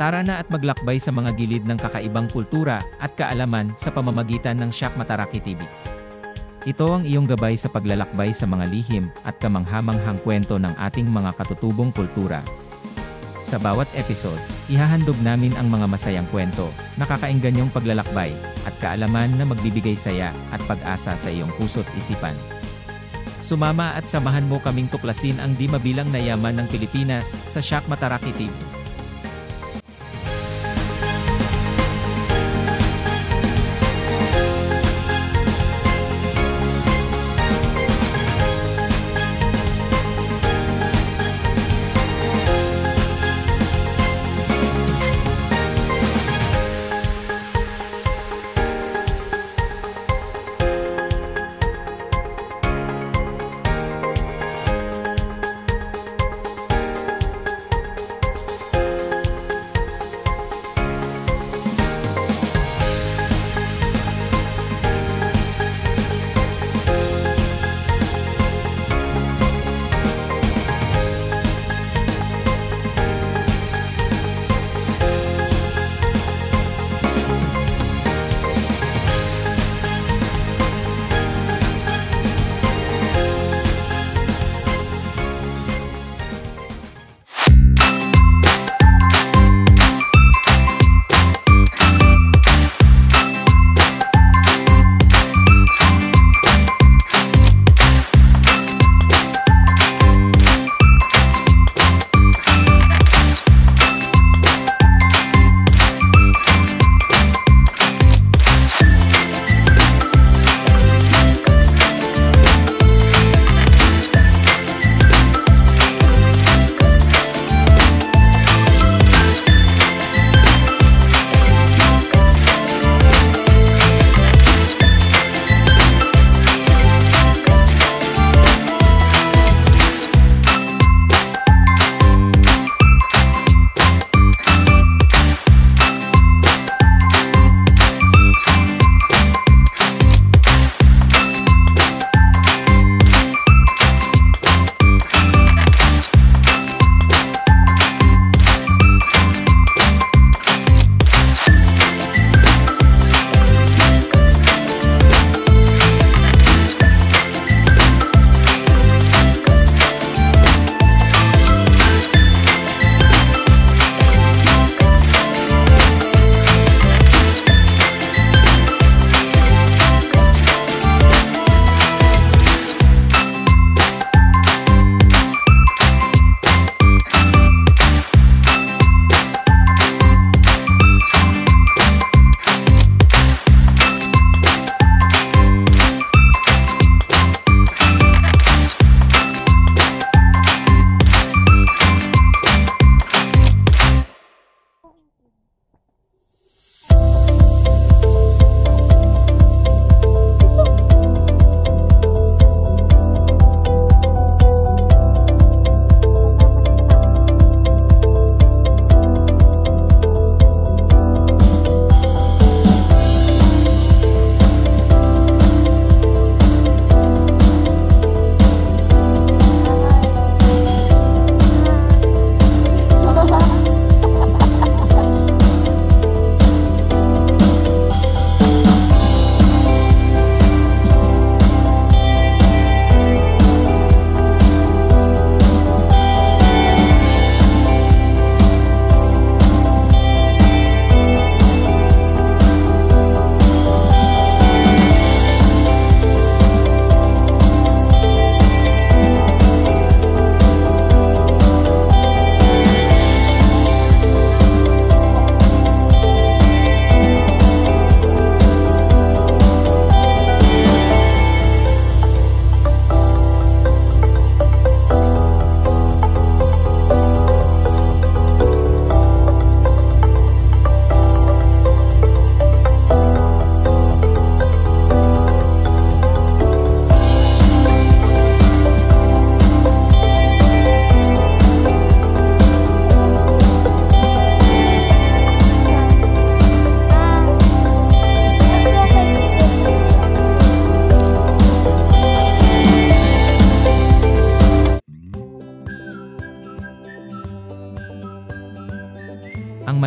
Tara na at maglakbay sa mga gilid ng kakaibang kultura at kaalaman sa pamamagitan ng Shock Mataraki TV. Ito ang iyong gabay sa paglalakbay sa mga lihim at kamanghamanghang kwento ng ating mga katutubong kultura. Sa bawat episode, ihahandog namin ang mga masayang kwento, nakakaingganyong paglalakbay, at kaalaman na magbibigay saya at pag-asa sa iyong puso't isipan. Sumama at samahan mo kaming tuklasin ang di mabilang na yaman ng Pilipinas sa Shock Mataraki TV.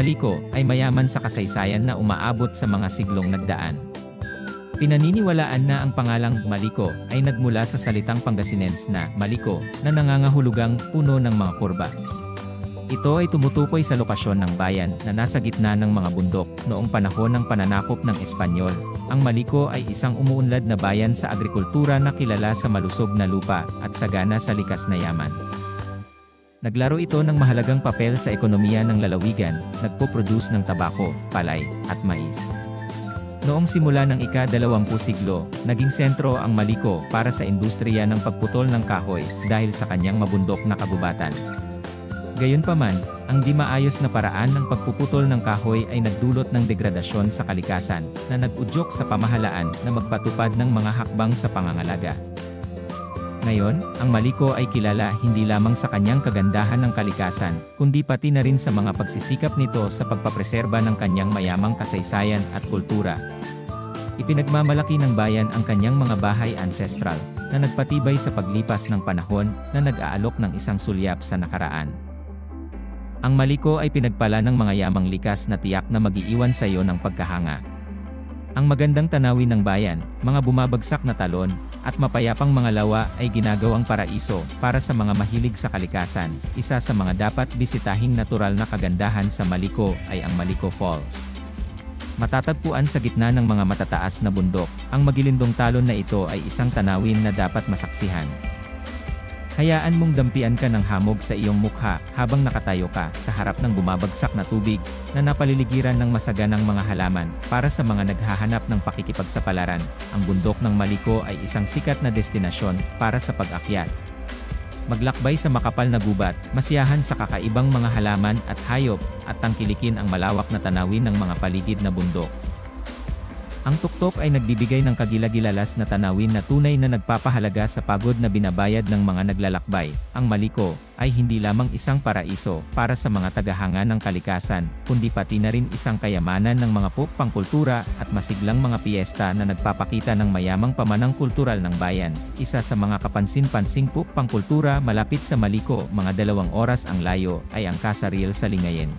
Maliko ay mayaman sa kasaysayan na umaabot sa mga siglong nagdaan. Pinaniniwalaan na ang pangalang Maliko ay nagmula sa salitang Pangasinense na Maliko na nangangahulugang puno ng mga kurba. Ito ay tumutukoy sa lokasyon ng bayan na nasa gitna ng mga bundok noong panahon ng pananakop ng Espanyol. Ang Maliko ay isang umuunlad na bayan sa agrikultura na kilala sa malusog na lupa at sagana sa likas na yaman. Naglaro ito ng mahalagang papel sa ekonomiya ng lalawigan, nagpo-produce ng tabako, palay, at mais. Noong simula ng ika-20 siglo, naging sentro ang Maliko para sa industriya ng pagputol ng kahoy dahil sa kanyang mabundok na kagubatan. Gayunpaman, ang di maayos na paraan ng pagpuputol ng kahoy ay nagdulot ng degradasyon sa kalikasan na nag-udyok sa pamahalaan na magpatupad ng mga hakbang sa pangangalaga. Ngayon, ang Maliko ay kilala hindi lamang sa kanyang kagandahan ng kalikasan, kundi pati na rin sa mga pagsisikap nito sa pagpapreserba ng kanyang mayamang kasaysayan at kultura. Ipinagmamalaki ng bayan ang kanyang mga bahay ancestral, na nagpatibay sa paglipas ng panahon, na nag-aalok ng isang sulyap sa nakaraan. Ang Maliko ay pinagpala ng mga yamang likas na tiyak na mag-iiwan sa iyo ng pagkahanga. Ang magandang tanawin ng bayan, mga bumabagsak na talon, at mapayapang mga lawa ay ginagawang paraiso para sa mga mahilig sa kalikasan. Isa sa mga dapat bisitahing natural na kagandahan sa Maliko ay ang Maliko Falls. Matatagpuan sa gitna ng mga matataas na bundok, ang magilindong talon na ito ay isang tanawin na dapat masaksihan. Hayaan mong dampian ka ng hamog sa iyong mukha habang nakatayo ka sa harap ng bumabagsak na tubig na napaliligiran ng masaganang mga halaman. Para sa mga naghahanap ng pakikipagsapalaran, ang bundok ng Maliko ay isang sikat na destinasyon para sa pag-akyat. Maglakbay sa makapal na gubat, masiyahan sa kakaibang mga halaman at hayop, at tangkilikin ang malawak na tanawin ng mga paligid na bundok. Ang tuktok ay nagbibigay ng kagilagilalas na tanawin na tunay na nagpapahalaga sa pagod na binabayad ng mga naglalakbay. Ang Maliko ay hindi lamang isang paraiso para sa mga tagahanga ng kalikasan, kundi pati na rin isang kayamanan ng mga pangkultura at masiglang mga piyesta na nagpapakita ng mayamang pamanang kultural ng bayan. Isa sa mga kapansin-pansing pangkultura malapit sa Maliko, mga 2 oras ang layo, ay ang Casa Real sa Lingayen.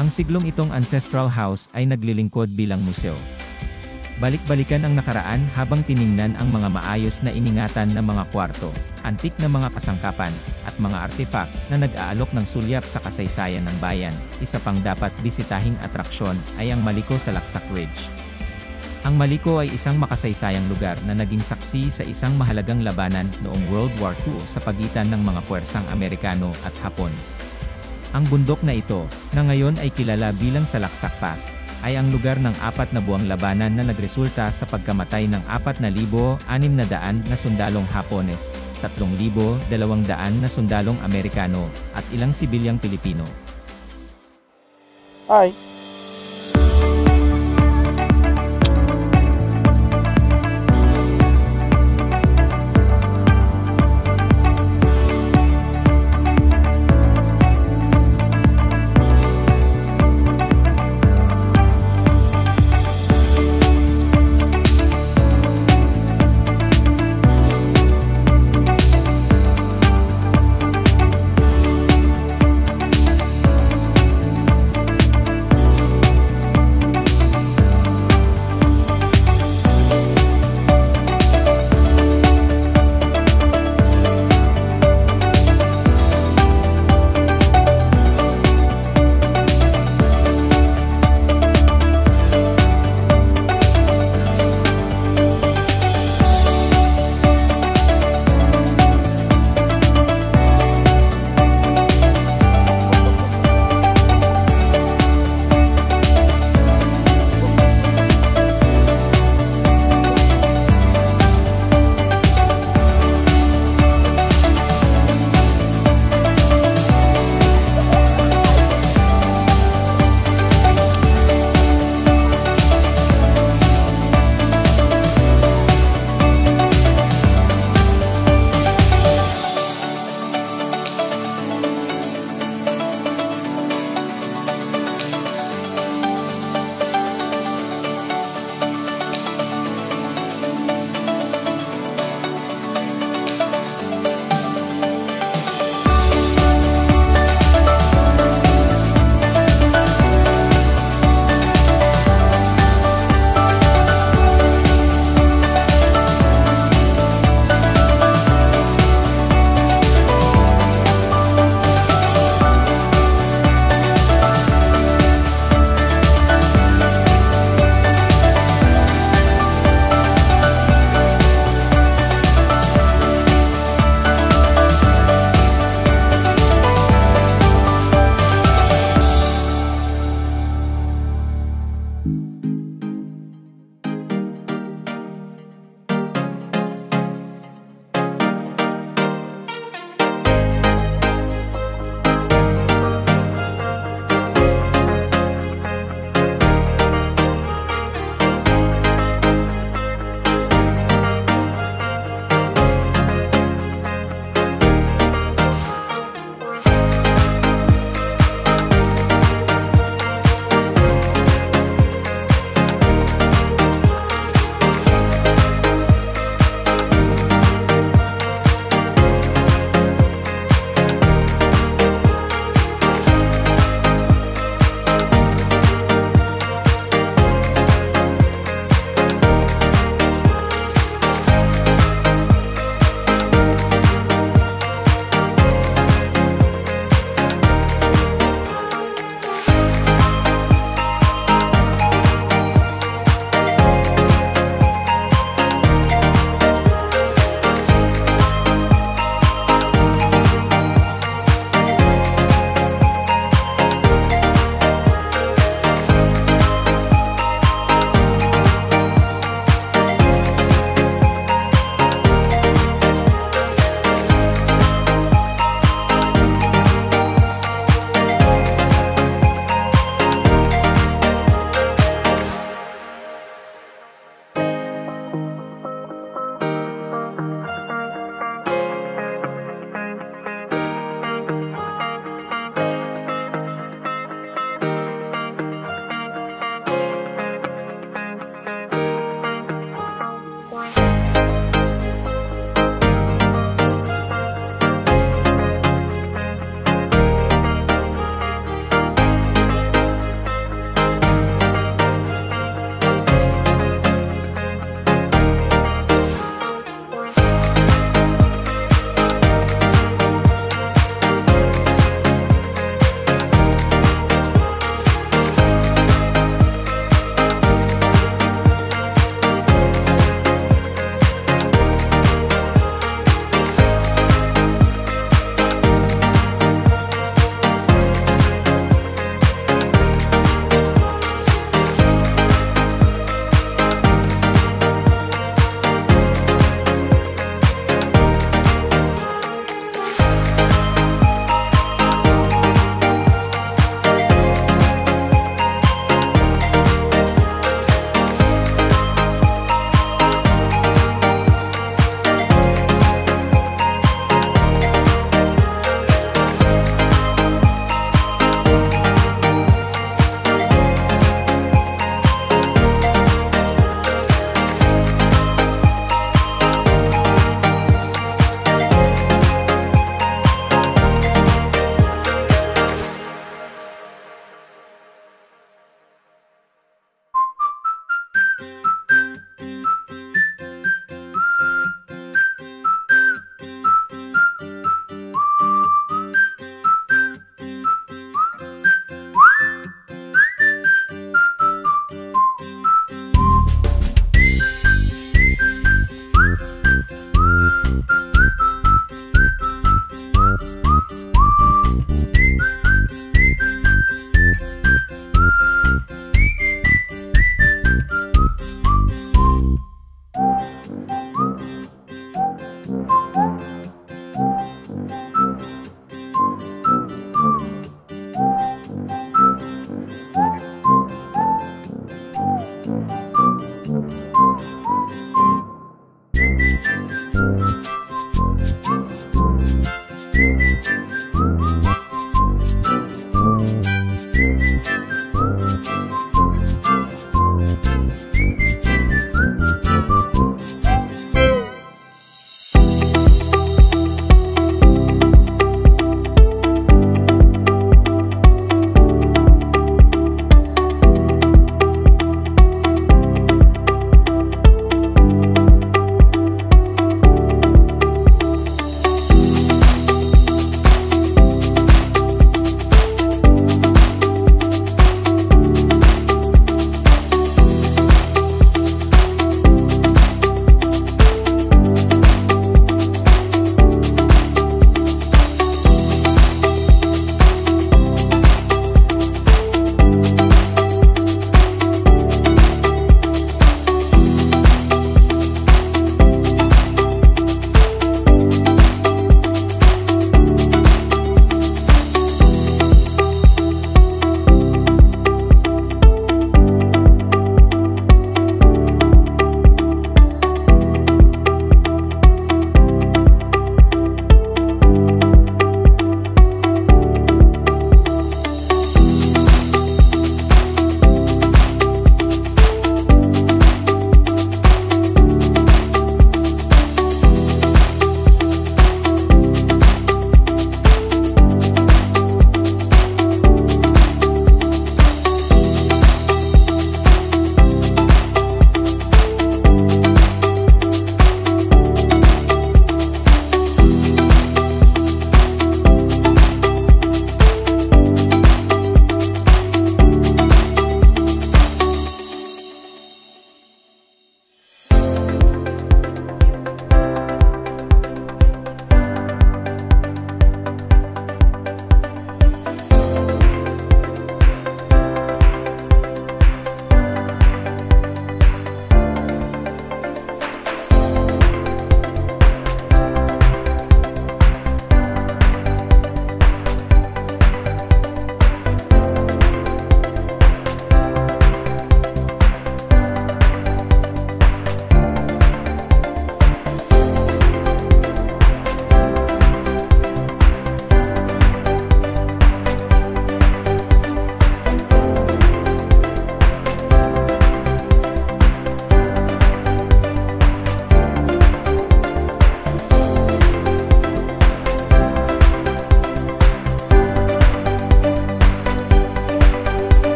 Ang siglong itong ancestral house ay naglilingkod bilang museo. Balik-balikan ang nakaraan habang tiningnan ang mga maayos na iningatan na mga kwarto, antik na mga kasangkapan, at mga artifact na nag-aalok ng sulyap sa kasaysayan ng bayan. Isa pang dapat bisitahing atraksyon ay ang Maliko sa Laksak Ridge. Ang Maliko ay isang makasaysayang lugar na naging saksi sa isang mahalagang labanan noong World War II sa pagitan ng mga puwersang Amerikano at Hapons. Ang bundok na ito, na ngayon ay kilala bilang Salaksak Pass, ay ang lugar ng 4 na buwang labanan na nagresulta sa pagkamatay ng 4,600 na sundalong Hapones, 3,200 na sundalong Amerikano, at ilang sibilyang Pilipino. Hi.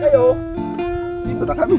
kayo. Dito na kami.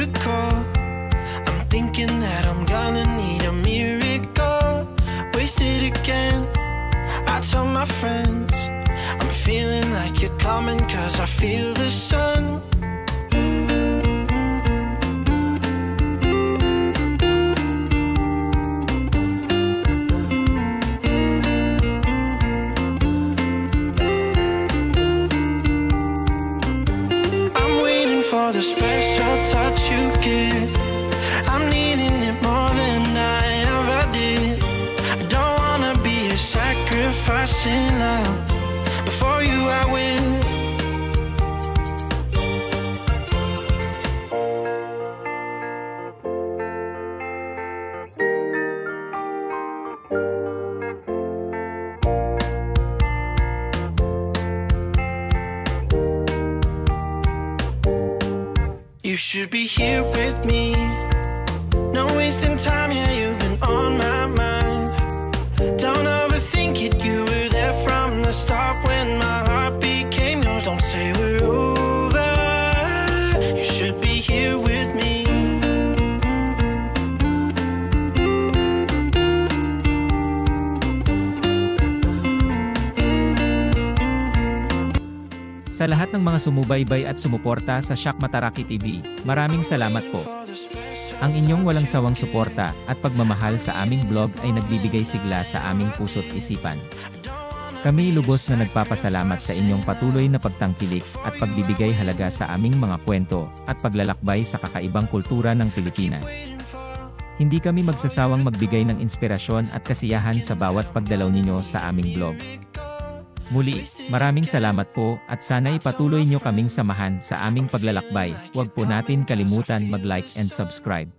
miracle. I'm thinking that I'm gonna need a miracle. Wasted again, I tell my friends I'm feeling like you're coming, cause I feel the sun. For the special touch you give, I'm needing it more than I ever did. I don't wanna be a sacrificing love. Before you I will. You should be here with me. No wasting time, yeah, you've been on my mind. Don't overthink it, you were there from the start when my heart became yours. Don't say we're over, you should be here with me. Sa lahat ng mga sumubaybay at sumuporta sa Shock Mataraki TV, maraming salamat po. Ang inyong walang sawang suporta at pagmamahal sa aming blog ay nagbibigay sigla sa aming puso't isipan. Kami lubos na nagpapasalamat sa inyong patuloy na pagtangkilik at pagbibigay halaga sa aming mga kwento at paglalakbay sa kakaibang kultura ng Pilipinas. Hindi kami magsasawang magbigay ng inspirasyon at kasiyahan sa bawat pagdalaw ninyo sa aming blog. Muli, maraming salamat po at sana'y patuloy nyo kaming samahan sa aming paglalakbay. Huwag po natin kalimutan mag-like and subscribe.